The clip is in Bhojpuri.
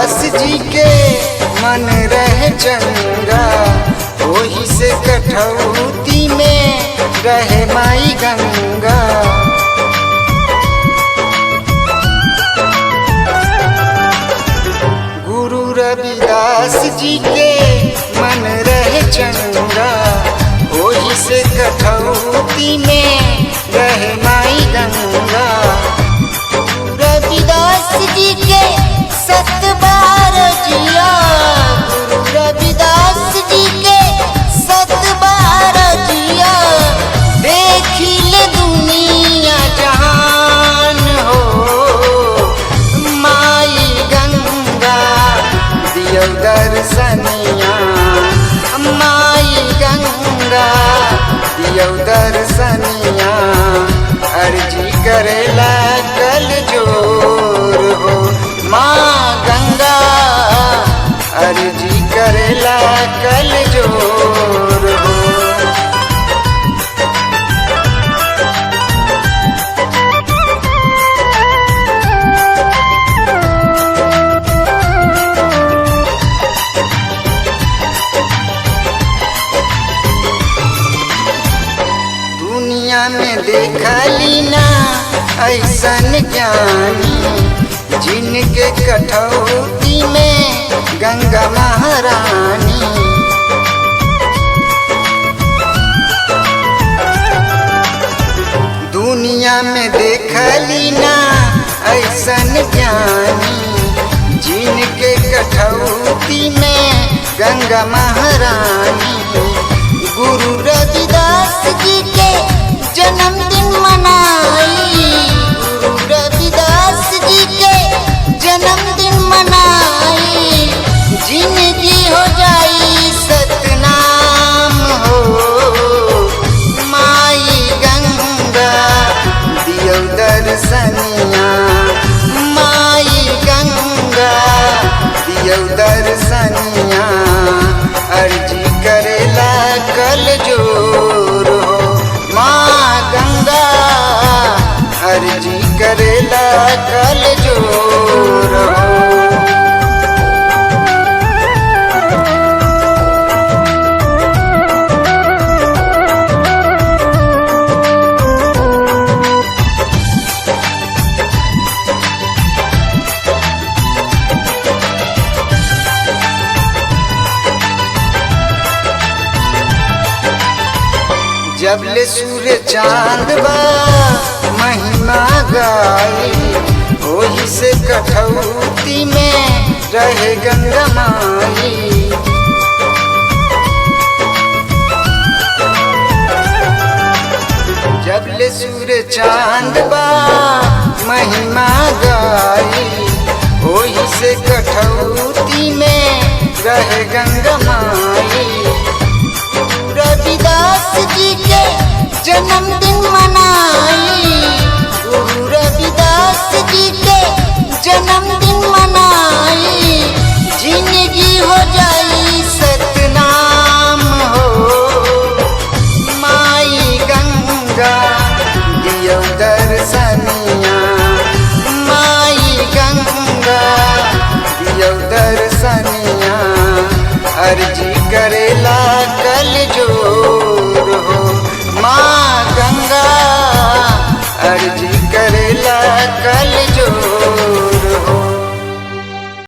रविदास जी के मन रहे चंगा, ओही से कठौती में रहे माई गंगा। गुरु रविदास जी के मन रहे चंगा, ओही से कठौती में रहे माई गंगा। रविदास जी के 7 बार जिया, गुरु रविदास जी के 7 बार जिया। देखी ले दुनिया जहान हो, माई गंगा दियो दर्शनिया, माई गंगा दियो दर्शनिया। अर्जी करेला कल जोर हो, माँ गंगा अर्जी करेला कल जोर हो। दुनिया में देखली ना ऐसन ज्ञानी, जिनके कठौती में गंगा महारानी। दुनिया में देखली ना ऐसन ज्ञानी, जिनके कठौती में गंगा महारानी। गुरु रविदास जी के जन्मदिन मनाई, गुरु रविदास जी के जन्मदिन मनाई। जिंदगी हो जाई सतनाम हो, माई गंगा दियो दर्शनिया, माई गंगा दियो दर्शनिया। अर्जी करेला कल जोर हो, माँ गंगा अर्जी करेला कल जोर हो। जबले सूर्य चांद बा महिमा गाई, ओही से कठौती में रहे गंगा माई। जबले सूर्य चांद बा महिमा गाई, ओही से कठौती में रहे गंगा माई। रविदास जी के जन्मदिन मनाई, गुरु रविदास जी के जन्मदिन मनाई। जिंदगी हो जाई सतनाम हो, माई गंगा दियो दर्शनिया, माई गंगा दियो दर्शनिया। अर्जी करेला कल जोर हो, माँ गंगा